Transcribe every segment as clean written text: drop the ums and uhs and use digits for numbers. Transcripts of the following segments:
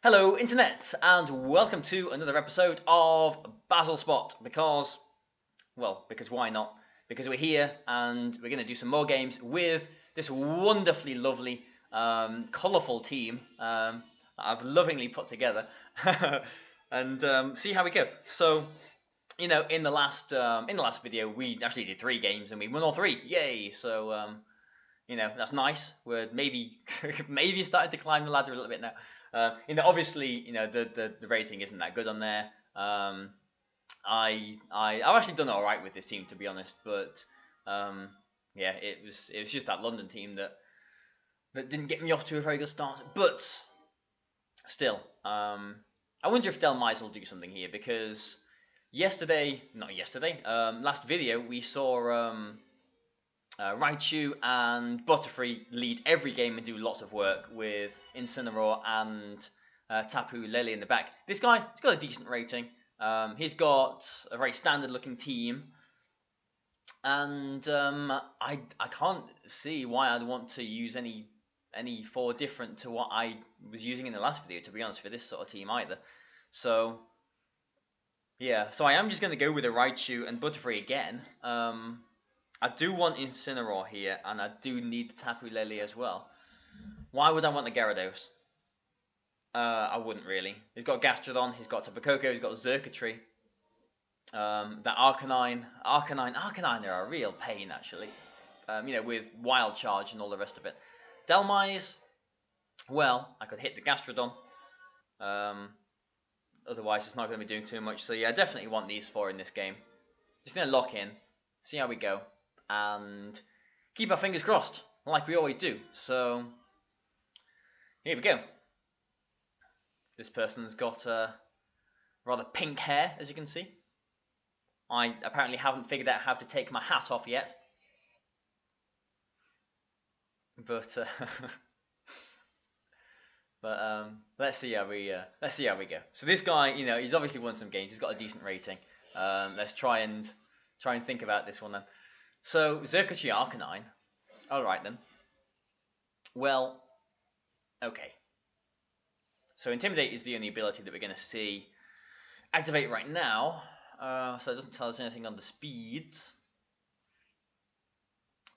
Hello Internet, and welcome to another episode of Bazzle Spot, because why not? Because we're here and we're going to do some more games with this wonderfully lovely, colourful team that I've lovingly put together, and see how we go. So, in the last video, we actually did 3 games and we won all 3. Yay! So, that's nice. We're maybe starting to climb the ladder a little bit now. Obviously, the rating isn't that good on there. I've actually done all right with this team, to be honest, but yeah, it was just that London team that didn't get me off to a very good start. But still, I wonder if Delmise will do something here, because last video we saw Raichu and Butterfree lead every game and do lots of work with Incineroar and Tapu Lele in the back. This guy, he's got a decent rating. He's got a very standard looking team, and I can't see why I'd want to use any 4 different to what I was using in the last video, to be honest, for this sort of team either. So yeah, so I am just going to go with a Raichu and Butterfree again. I do want Incineroar here, and I do need the Tapu Lele as well. Why would I want the Gyarados? I wouldn't really. He's got Gastrodon, he's got Tapu Koko, he's got Xurkitree. That Arcanine are a real pain, actually. With Wild Charge and all the rest of it. Delmise, well, I could hit the Gastrodon. Otherwise, it's not going to be doing too much. So yeah, I definitely want these 4 in this game. Just going to lock in, see how we go, and keep our fingers crossed, like we always do. So here we go. This person's got rather pink hair, as you can see. I apparently haven't figured out how to take my hat off yet, but let's see how we go. So this guy, he's obviously won some games. He's got a decent rating. Let's try and think about this one then. So Xurkitree Arcanine. All right then. Well, okay. So Intimidate is the only ability that we're going to see activate right now. So it doesn't tell us anything on the speeds.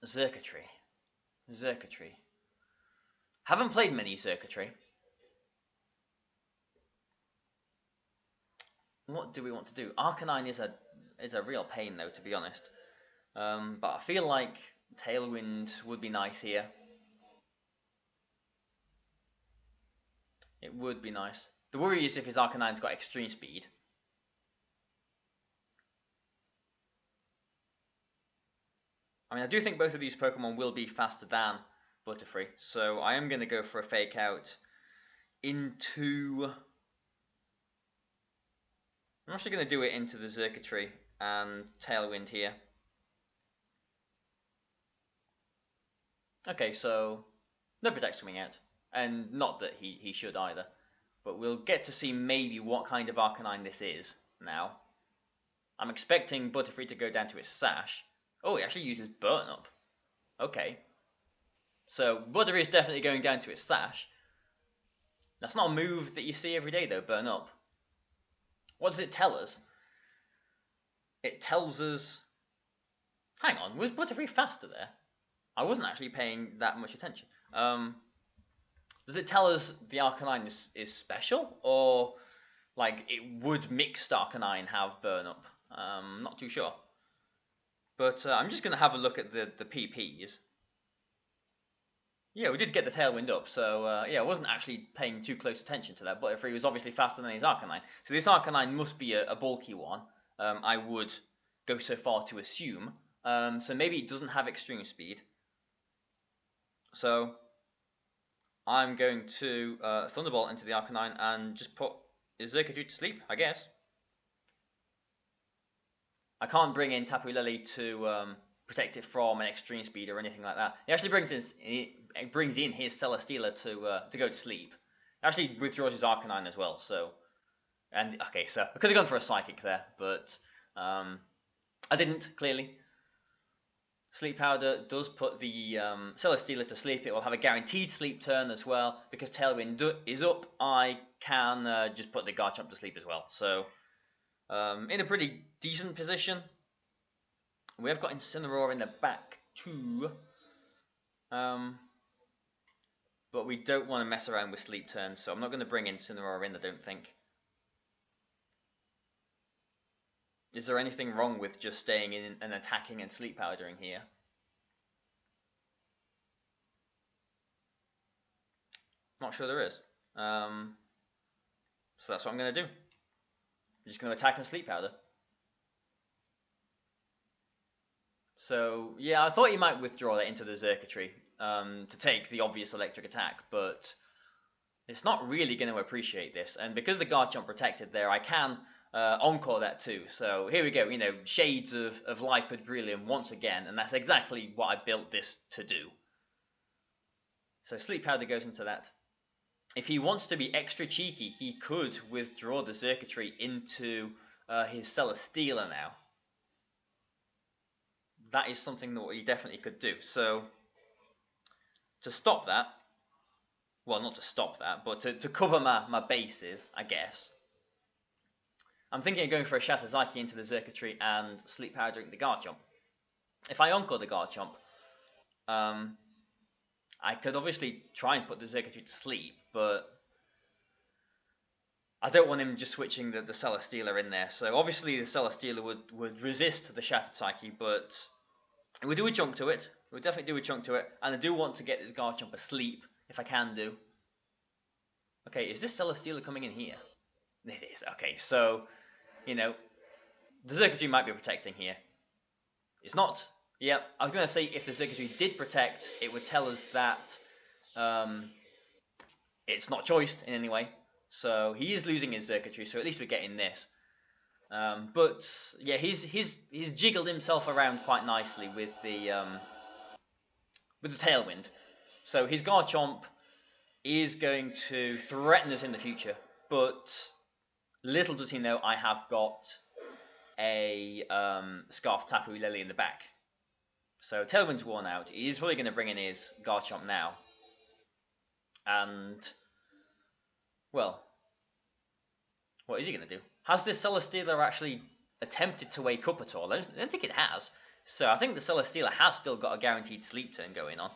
Xurkitree. Haven't played many Xurkitree. What do we want to do? Arcanine is a real pain, though, to be honest. But I feel like Tailwind would be nice here. It would be nice. The worry is if his Arcanine's got extreme speed. I mean, I do think both of these Pokemon will be faster than Butterfree, so I am going to go for a Fake Out into... I'm actually going to do it into the Xurkitree and Tailwind here. Okay, so no Protect's coming out, and not that he should either, but we'll get to see maybe what kind of Arcanine this is now. I'm expecting Butterfree to go down to its Sash. Oh, it actually uses Burn Up. Okay. So Butterfree is definitely going down to its Sash. That's not a move that you see every day though, Burn Up. What does it tell us? It tells us... Hang on, was Butterfree faster there? I wasn't actually paying that much attention. Does it tell us the Arcanine is special? Or, like, it would mixed Arcanine have Burn Up? Not too sure. But I'm just going to have a look at the PPs. Yeah, we did get the Tailwind up, so yeah, I wasn't actually paying too close attention to that. Butterfree was obviously faster than his Arcanine. So this Arcanine must be a bulky one. I would go so far to assume. So maybe it doesn't have extreme speed. So I'm going to Thunderbolt into the Arcanine and just put Xurkitree to sleep, I guess. I can't bring in Tapu Lele to protect it from an extreme speed or anything like that. He actually brings in his Celesteela to go to sleep. Actually withdraws his Arcanine as well. So, and okay, so I could have gone for a Psychic there, but I didn't, clearly. Sleep Powder does put the Celesteela to sleep. It will have a guaranteed sleep turn as well. Because Tailwind is up, I can just put the Garchomp to sleep as well. So, in a pretty decent position. We have got Incineroar in the back too. But we don't want to mess around with sleep turns, so I'm not going to bring Incineroar in, I don't think. Is there anything wrong with just staying in and attacking and sleep powdering here? Not sure there is. So that's what I'm going to do. I'm just going to attack and sleep powder. So yeah, I thought he might withdraw that into the Xurkitree to take the obvious electric attack, but it's not really going to appreciate this. And because the Garchomp protected there, I can encore that too. So here we go, you know, shades of Lipid Brillium once again, and that's exactly what I built this to do. So Sleep Powder goes into that. If he wants to be extra cheeky, he could withdraw the Xurkitree into his Celesteela now. That is something that he definitely could do. So to stop that, well, not to stop that, but to cover my bases, I guess, I'm thinking of going for a Shatterzaki into the Xurkitree and Sleep Powdering the Garchomp. If I encore the Garchomp, I could obviously try and put the Xurkitree to sleep, but I don't want him just switching the Celesteela in there. So obviously the Celesteela would resist the Shattered Psyche, but it would do a chunk to it. It would definitely do a chunk to it. And I do want to get this Garchomp asleep, if I can do. Okay, is this Celesteela coming in here? It is. Okay, so, you know, the Xurkitree might be protecting here. It's not. Yeah, I was going to say if the Xurkitree did protect, it would tell us that it's not choiced in any way. So he is losing his Xurkitree, so at least we're getting this. But yeah, he's jiggled himself around quite nicely with the Tailwind. So his Garchomp is going to threaten us in the future, but little does he know I have got a Scarf Tapu Lele in the back. So Tailwind's worn out. He's probably going to bring in his Garchomp now. And, well, what is he going to do? Has this Celesteela actually attempted to wake up at all? I don't think it has. So I think the Celesteela has still got a guaranteed sleep turn going on.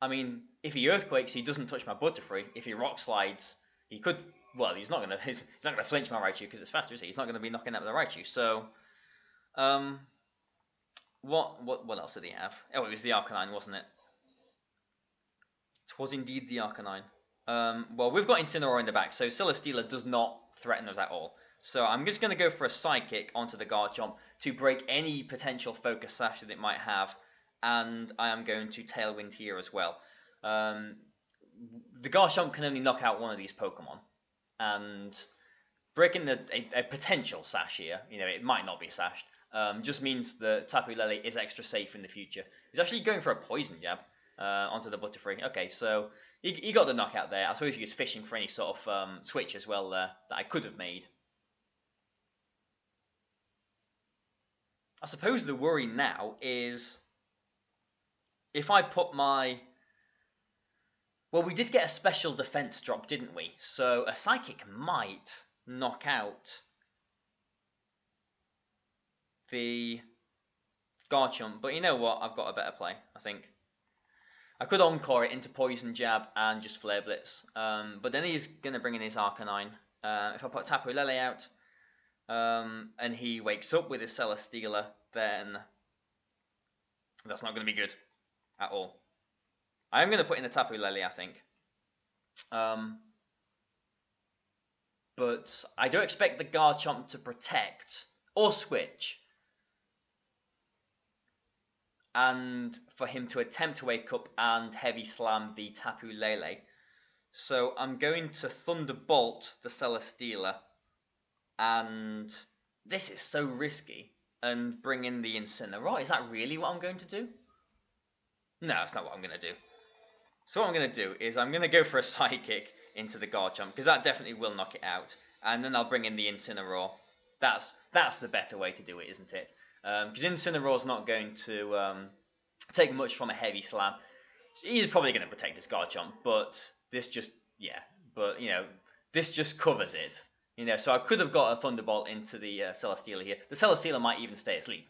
I mean, if he Earthquakes, he doesn't touch my Butterfree. If he Rock Slides, he could. Well, he's not gonna flinch my Raichu because it's faster, is he? He's not gonna be knocking out the Raichu. So, what else did he have? Oh, it was the Arcanine, wasn't it? It was indeed the Arcanine. Well, we've got Incineroar in the back, so Celesteela does not threaten us at all. So I'm just going to go for a Psychic onto the Garchomp to break any potential Focus Sash that it might have, and I am going to Tailwind here as well. The Garchomp can only knock out one of these Pokemon, and breaking a potential Sash here, you know, it might not be sashed, just means that Tapu Lele is extra safe in the future. He's actually going for a Poison Jab onto the Butterfree. Okay, so he got the knockout there. I suppose he was fishing for any sort of switch as well there that I could have made. I suppose the worry now is if I put my... Well, we did get a special defense drop, didn't we? So a Psychic might knock out the Garchomp. But you know what? I've got a better play, I think. I could encore it into Poison Jab and just Flare Blitz. But then he's going to bring in his Arcanine. If I put Tapu Lele out, and he wakes up with his Celesteela, then that's not going to be good at all. I am going to put in a Tapu Lele, I think. But I don't expect the Garchomp to protect or switch. And for him to attempt to wake up and Heavy Slam the Tapu Lele. So I'm going to Thunderbolt the Celesteela. And this is so risky. And bring in the Incineroar. Is that really what I'm going to do? No, that's not what I'm going to do. So what I'm going to do is I'm going to go for a Psychic into the Garchomp, because that definitely will knock it out. And then I'll bring in the Incineroar. That's the better way to do it, isn't it? Because Incineroar's not going to take much from a heavy slam. He's probably going to protect his Garchomp, but this just, yeah, but this just covers it. So I could have got a Thunderbolt into the Celesteela here. The Celesteela might even stay asleep,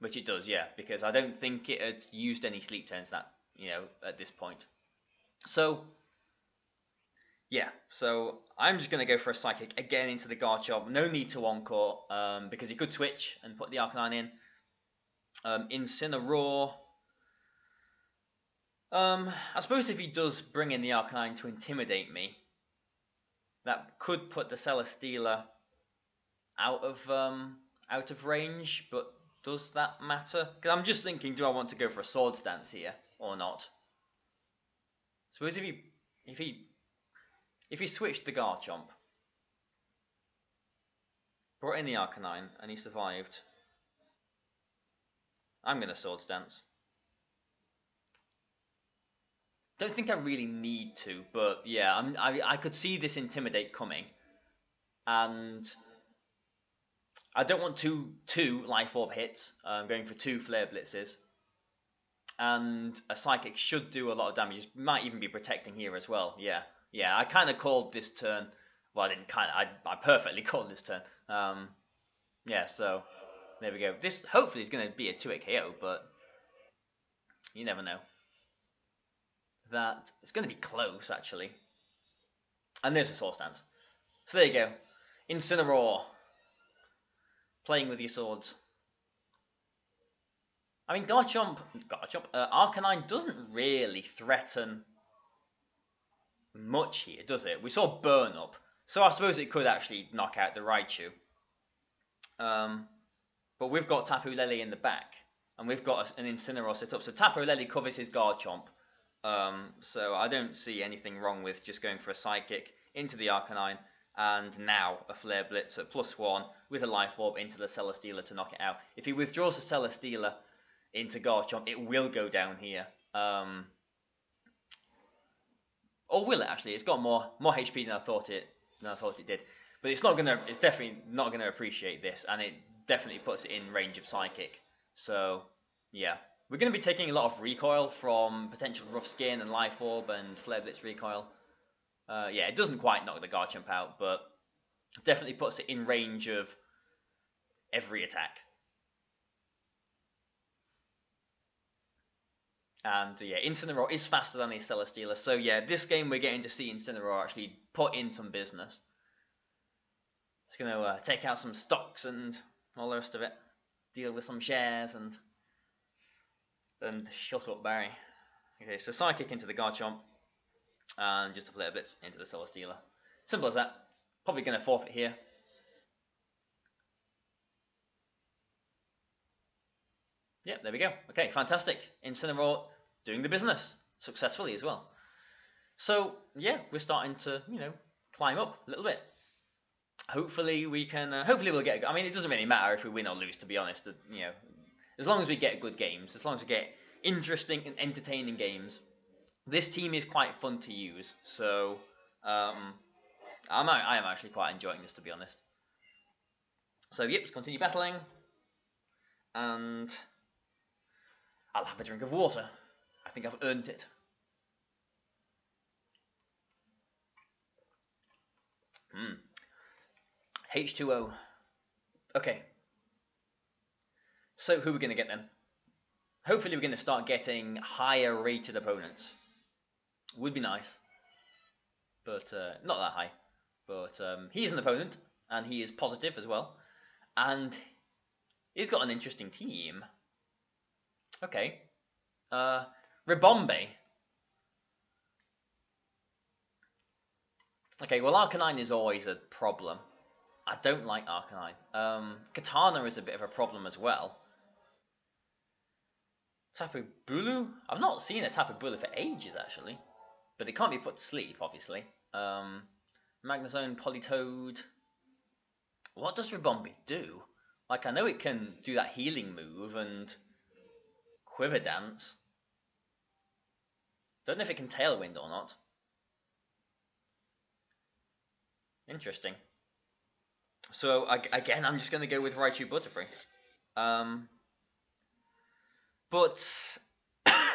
which it does, yeah, because I don't think it had used any sleep turns at this point. So yeah, so I'm just going to go for a Psychic again into the Garchomp. No need to Encore, because he could switch and put the Arcanine in. Incineroar. I suppose if he does bring in the Arcanine to intimidate me, that could put the Celesteela out of range, but does that matter? Because I'm just thinking, do I want to go for a Swords Dance here or not? Suppose if he switched the Garchomp, brought in the Arcanine, and he survived, I'm going to Swords Dance. Don't think I really need to, but yeah, I could see this Intimidate coming, and I don't want two Life Orb hits. I'm going for 2 Flare Blitzes, and a Psychic should do a lot of damage. It might even be protecting here as well. Yeah, I kind of called this turn. Well, I didn't kind of. I perfectly called this turn. Yeah, so there we go. This hopefully is going to be a 2-hit KO, but you never know. That it's going to be close actually. And there's a Swords Dance. So there you go. Incineroar. Playing with your swords. I mean, Garchomp, Arcanine doesn't really threaten much here, does it? We saw Burn Up, so I suppose it could actually knock out the Raichu. But we've got Tapu Lele in the back, and we've got an Incineroar set up. So Tapu Lele covers his Garchomp. So I don't see anything wrong with just going for a Psychic into the Arcanine, and now a Flare Blitz at +1 with a Life Orb into the Celesteela to knock it out. If he withdraws the Celesteela into Garchomp, it will go down here. Or will it actually? It's got more HP than I thought it did. But it's definitely not gonna appreciate this, and it definitely puts it in range of Psychic. So yeah. We're going to be taking a lot of recoil from potential Rough Skin and Life Orb and Flare Blitz recoil. Yeah, it doesn't quite knock the Garchomp out, but definitely puts it in range of every attack. And yeah, Incineroar is faster than his Celesteela, so yeah, this game we're getting to see Incineroar actually put in some business. It's going to take out some stocks and all the rest of it, deal with some shares and shut up Barry. Okay, so Psychic into the Garchomp, and just a Flare Blitz into the Celesteela. Simple as that. Probably going to forfeit here. Yep, there we go. Okay, fantastic. Incineroar doing the business successfully as well. So yeah, we're starting to climb up a little bit. Hopefully we can. Hopefully we'll get. I mean, it doesn't really matter if we win or lose, to be honest. As long as we get good games, as long as we get interesting and entertaining games, this team is quite fun to use. So I am actually quite enjoying this, to be honest. So yep, let's continue battling, and I'll have a drink of water. I think I've earned it. H2O. Okay. So who are we going to get then? Hopefully we're going to start getting higher rated opponents. Would be nice. But not that high. But he is an opponent, and he is positive as well. And he's got an interesting team. Okay. Ribombe. Okay, well Arcanine is always a problem. I don't like Arcanine. Katana is a bit of a problem as well. Tapu Bulu? I've not seen a Tapu Bulu for ages, actually. But it can't be put to sleep, obviously. Magnezone, Politoed. What does Ribombe do? Like, I know it can do that healing move and Quiver Dance. Don't know if it can Tailwind or not. Interesting. So, again, I'm just going to go with Raichu Butterfree. But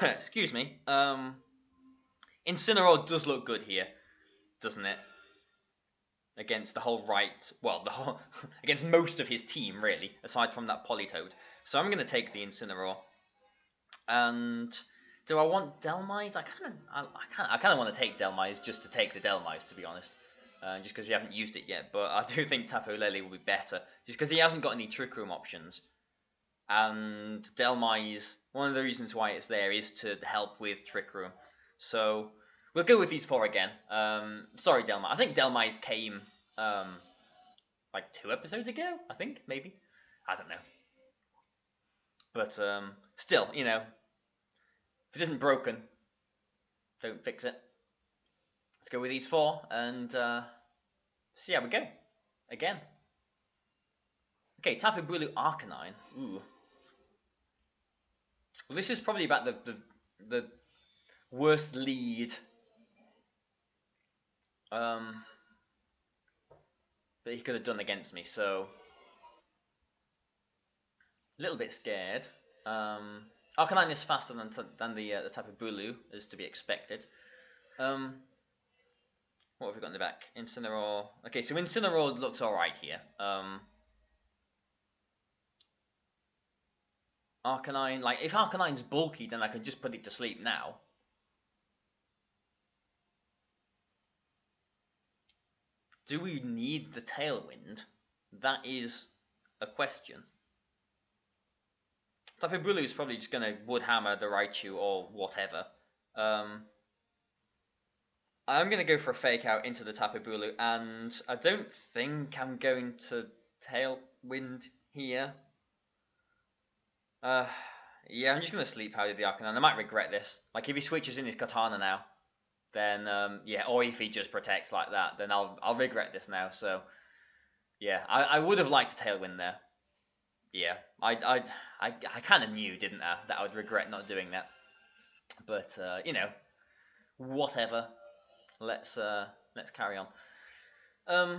excuse me. Incineroar does look good here, doesn't it? Against the whole right, well, the whole against most of his team really, aside from that Politoed. So I'm gonna take the Incineroar. And do I want Delmise? I kind of want to take Delmise just to take the Delmise, to be honest. Just because we haven't used it yet, but I do think Tapu Lele will be better, just because he hasn't got any Trick Room options. And Delmise, one of the reasons why it's there is to help with Trick Room. So we'll go with these four again. Sorry, Delmise. I think Delmise came like 2 episodes ago. I think maybe. I don't know. But still, you know, if it isn't broken, don't fix it. Let's go with these four and see how we go. Again. Okay, Tapu Bulu Arcanine. Ooh. Well, this is probably about the worst lead that he could have done against me, so a little bit scared. Arcanine is faster than the Tapu Bulu, as to be expected. What have we got in the back? Incineroar. Okay, so Incineroar looks alright here. Arcanine, like, if Arcanine's bulky, then I can just put it to sleep now. Do we need the Tailwind? That is a question. Tapu Bulu is probably just going to Wood Hammer the Raichu or whatever. I'm going to go for a Fake Out into the Tapu Bulu, and I don't think I'm going to Tailwind here. Yeah, I'm just going to Sleep Powder the Arcanine. I might regret this. Like, if he switches in his Katana now, then, yeah, or if he just protects like that, then I'll regret this now. So, yeah, I would have liked a Tailwind there. Yeah, I kind of knew, didn't I, that I would regret not doing that. But, you know, whatever. Let's carry on. I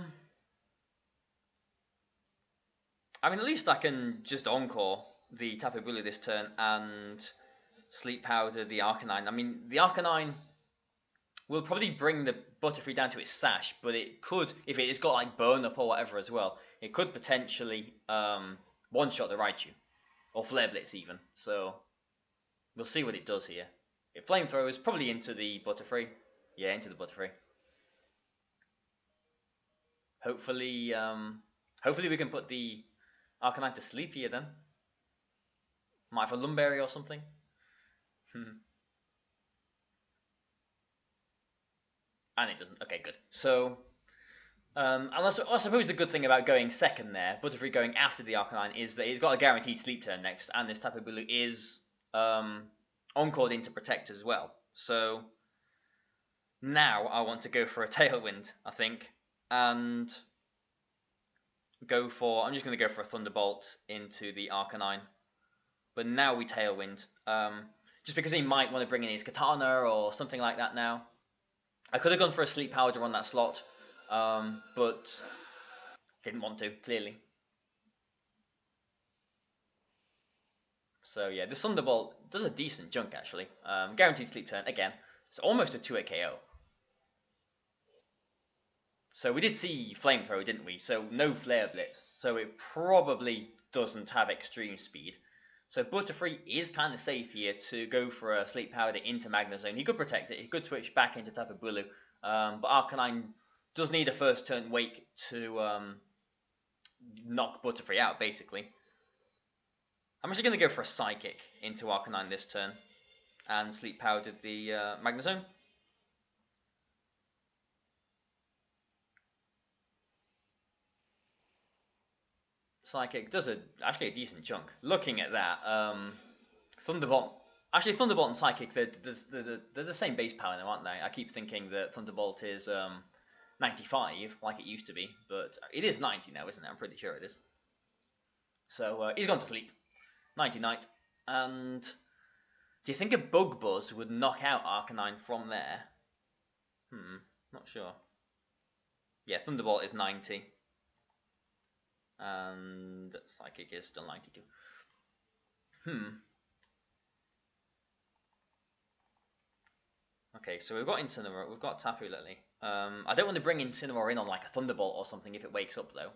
mean, at least I can just Encore the Tapu Bulu this turn and Sleep Powder the Arcanine. I mean, the Arcanine will probably bring the Butterfree down to its sash, but it could, if it's got like Burn Up or whatever as well, it could potentially one-shot the Raichu, or Flare Blitz even. So we'll see what it does here. If Flamethrower is probably into the Butterfree. Yeah, into the Butterfree. Hopefully, hopefully we can put the Arcanine to sleep here then. Might have a Lumberry or something. And it doesn't. Okay, good. So, and I suppose the good thing about going second there, Butterfree going after the Arcanine, is that he's got a guaranteed sleep turn next, and this Tapu Bulu is Encored into Protect as well. So, now I want to go for a Tailwind, I think, and go for, I'm just going to go for a Thunderbolt into the Arcanine. But now we Tailwind, just because he might want to bring in his Katana or something like that now. I could have gone for a Sleep Powder on that slot, but didn't want to, clearly. So yeah, the Thunderbolt does a decent chunk actually. Guaranteed sleep turn, again. It's almost a 2-hit KO. So we did see Flamethrower, didn't we? So no Flare Blitz. So it probably doesn't have extreme speed. So Butterfree is kind of safe here to go for a Sleep Powder into Magnezone. He could protect it. He could switch back into Tapu Bulu. But Arcanine does need a first turn wake to knock Butterfree out, basically. I'm actually going to go for a Psychic into Arcanine this turn and Sleep Powder the Magnezone. Psychic does actually a decent chunk. Looking at that, Thunderbolt. Actually, Thunderbolt and Psychic, they're the same base power now, aren't they? I keep thinking that Thunderbolt is 95, like it used to be, but it is 90 now, isn't it? I'm pretty sure it is. So he's gone to sleep. 90-night. And do you think a Bug Buzz would knock out Arcanine from there? Not sure. Yeah, Thunderbolt is 90. And Psychic is still 92. Okay, so we've got Incineroar, we've got Tapu Lily. I don't want to bring Incineroar in on like a Thunderbolt or something if it wakes up though.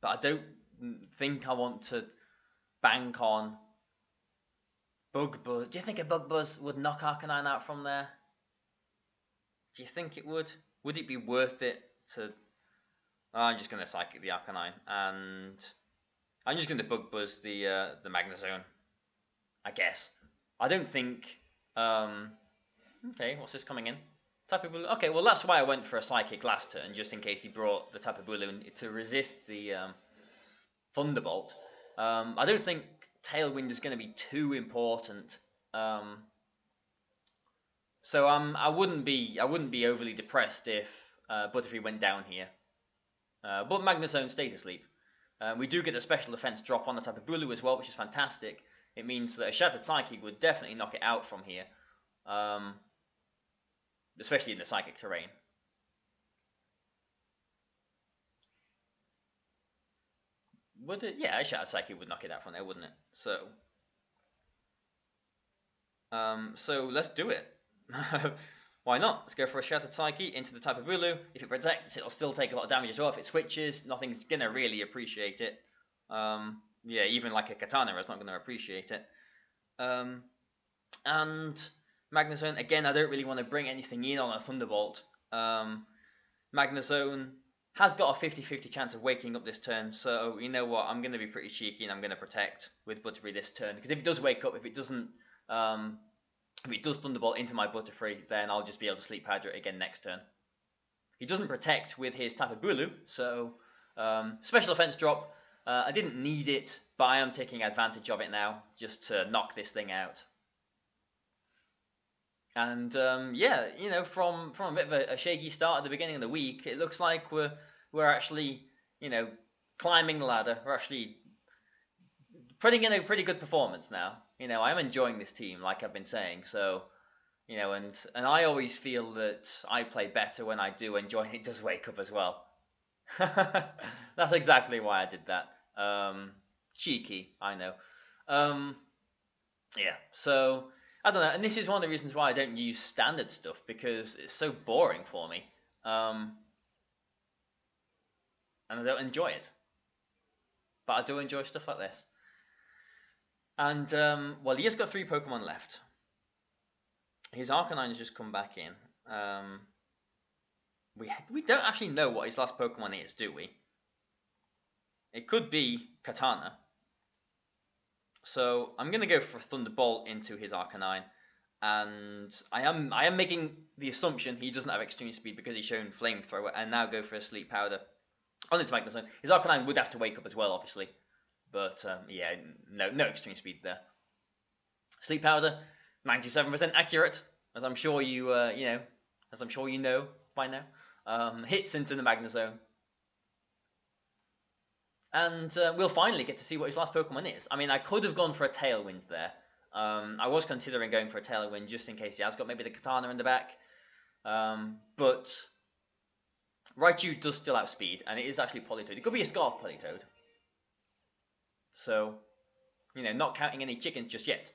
But I don't think I want to bank on Bug Buzz. Do you think a Bug Buzz would knock Arcanine out from there? Do you think it would? Would it be worth it to... I'm just going to Psychic the Arcanine, and I'm just going to Bug Buzz the Magnezone, I guess. I don't think... okay, what's this coming in? Tapu Bulu. Okay, well that's why I went for a Psychic last turn, just in case he brought the Tapu Bulu to resist the Thunderbolt. I don't think Tailwind is going to be too important. So I wouldn't be overly depressed if Butterfree went down here. But Magnezone stays asleep. We do get a special defense drop on the Tapu Bulu as well, which is fantastic. It means that a Shattered Psychic would definitely knock it out from here. Especially in the Psychic terrain. Would it? Yeah, a Shattered Psychic would knock it out from there, wouldn't it? So let's do it. Why not? Let's go for a Shattered Psyche into the Tapu Bulu. If it protects, it'll still take a lot of damage as well. If it switches, nothing's gonna really appreciate it. Yeah, even like a Katana is not gonna appreciate it. And Magnezone, again, I don't really want to bring anything in on a Thunderbolt. Magnezone has got a 50-50 chance of waking up this turn, so you know what, I'm going to be pretty cheeky and I'm going to protect with Butterfree this turn, because if it does wake up, if it does Thunderbolt into my Butterfree, then I'll just be able to Sleep Powder it again next turn. He doesn't protect with his Tapu Bulu, so special offense drop. I didn't need it, but I am taking advantage of it now, just to knock this thing out. And yeah, you know, from a bit of a shaky start at the beginning of the week, it looks like we're actually, you know, climbing the ladder. We're actually putting in a pretty good performance now. You know, I'm enjoying this team, like I've been saying. So, you know, and I always feel that I play better when I do enjoy it. It does wake up as well. That's exactly why I did that. Cheeky, I know. Yeah, so I don't know, and this is one of the reasons why I don't use standard stuff, because it's so boring for me, and I don't enjoy it. But I do enjoy stuff like this. And well, he has got 3 Pokemon left. His Arcanine has just come back in. We don't actually know what his last Pokemon is, do we? It could be Katana. So I'm gonna go for Thunderbolt into his Arcanine, and I am making the assumption he doesn't have extreme speed because he's shown Flamethrower, and now go for a Sleep Powder on his Magnezone. His Arcanine would have to wake up as well, obviously, but yeah, no extreme speed there. Sleep Powder, 97% accurate, as I'm sure you know by now. Hits into the Magnezone. And we'll finally get to see what his last Pokemon is. I mean, I could have gone for a Tailwind there. I was considering going for a Tailwind just in case he has got maybe the Katana in the back. But Raichu does still outspeed, and it is actually Politoed. It could be a Scarf Politoed. So, you know, not counting any chickens just yet.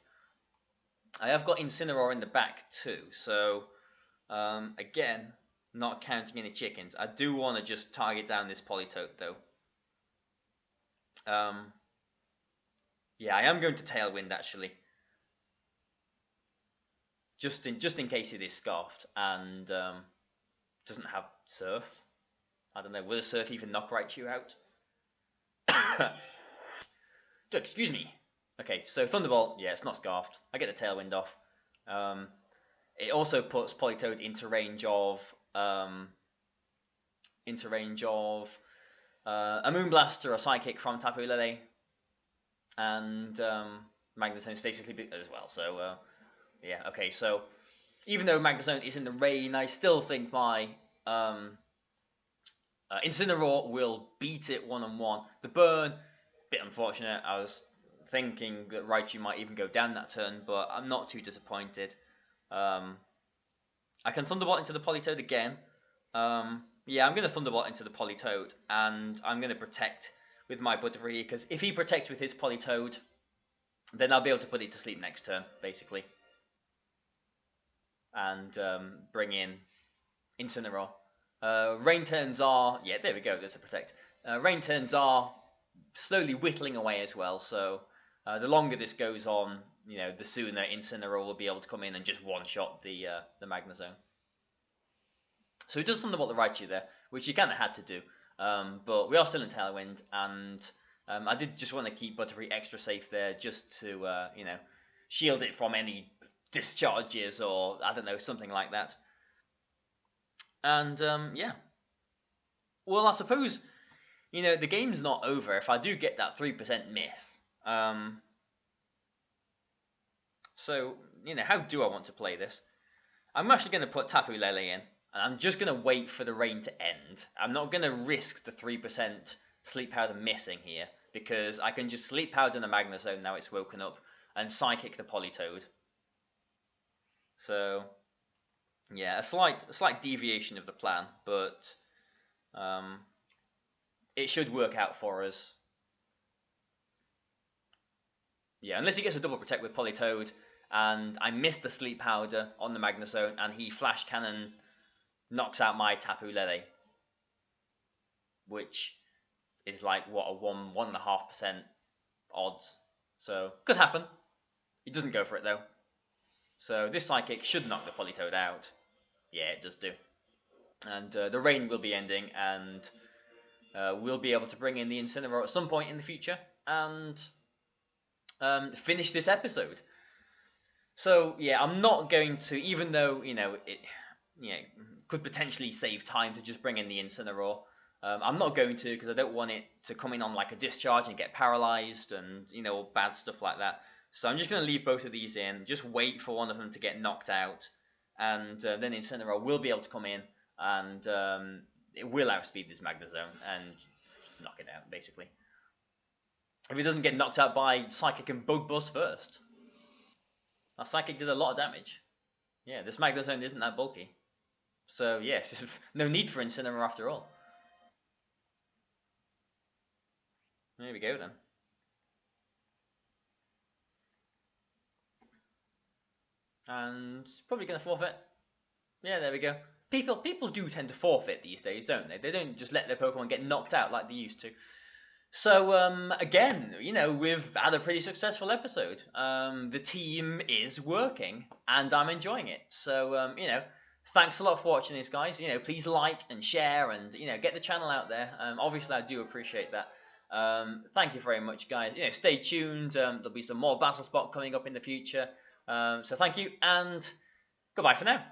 I have got Incineroar in the back too. So, again, not counting any chickens. I do want to just target down this Politoed though. Yeah, I am going to Tailwind actually, just in case it is Scarfed and doesn't have Surf. I don't know, will a Surf even knock Raichu out? Excuse me. Okay, so Thunderbolt, yeah, it's not Scarfed. I get the Tailwind off. It also puts Politoed into range of a Moonblast or a Psychic from Tapu Lele, and Magnezone stays asleep as well. So yeah, okay. So even though Magnezone is in the rain, I still think my Incineroar will beat it one-on-one. The burn, bit unfortunate. I was thinking that Raichu might even go down that turn, but I'm not too disappointed. I can Thunderbolt into the Politoed again. Yeah, I'm going to Thunderbolt into the Politoed, and I'm going to protect with my Butterfree, because if he protects with his Politoed, then I'll be able to put it to sleep next turn, basically, and bring in Incineroar. Rain turns are, yeah, there we go, there's a protect. Rain turns are slowly whittling away as well, so the longer this goes on, the sooner Incineroar will be able to come in and just one-shot the Magnezone. So he does something about the Raichu there, which he kind of had to do. But we are still in Tailwind, and I did just want to keep Butterfree extra safe there, just to shield it from any discharges or I don't know, something like that. And yeah, well, I suppose the game's not over if I do get that 3% miss. So how do I want to play this? I'm actually going to put Tapu Lele in, and I'm just going to wait for the rain to end. I'm not going to risk the 3% Sleep Powder missing here, because I can just Sleep Powder the Magnezone now it's woken up, and Psychic the Politoed. So, yeah, a slight deviation of the plan, but it should work out for us. Yeah, unless he gets a double protect with Politoed, and I missed the Sleep Powder on the Magnezone, and he Flash Cannon knocks out my Tapu Lele, which is like, what, a 1.5% odds. So, could happen. He doesn't go for it, though. So, this Psychic should knock the Politoed out. Yeah, it does do. And the rain will be ending, and we'll be able to bring in the Incineroar at some point in the future, and finish this episode. So yeah, I'm not going to, even though it could potentially save time to just bring in the Incineroar. I'm not going to, because I don't want it to come in on like a discharge and get paralyzed and bad stuff like that. So I'm just going to leave both of these in, just wait for one of them to get knocked out, and then Incineroar will be able to come in, and it will outspeed this Magnezone and knock it out, basically. If it doesn't get knocked out by Psychic and Bug Buzz first. Now, Psychic did a lot of damage. Yeah, this Magnezone isn't that bulky. So, yes, no need for Incineroar after all. There we go, then. And probably going to forfeit. Yeah, there we go. People do tend to forfeit these days, don't they? They don't just let their Pokemon get knocked out like they used to. So, again, we've had a pretty successful episode. The team is working, and I'm enjoying it. So, thanks a lot for watching this, guys. Please like and share and, get the channel out there. Obviously, I do appreciate that. Thank you very much, guys. Stay tuned. There'll be some more Bazzle Spot coming up in the future. So thank you, and goodbye for now.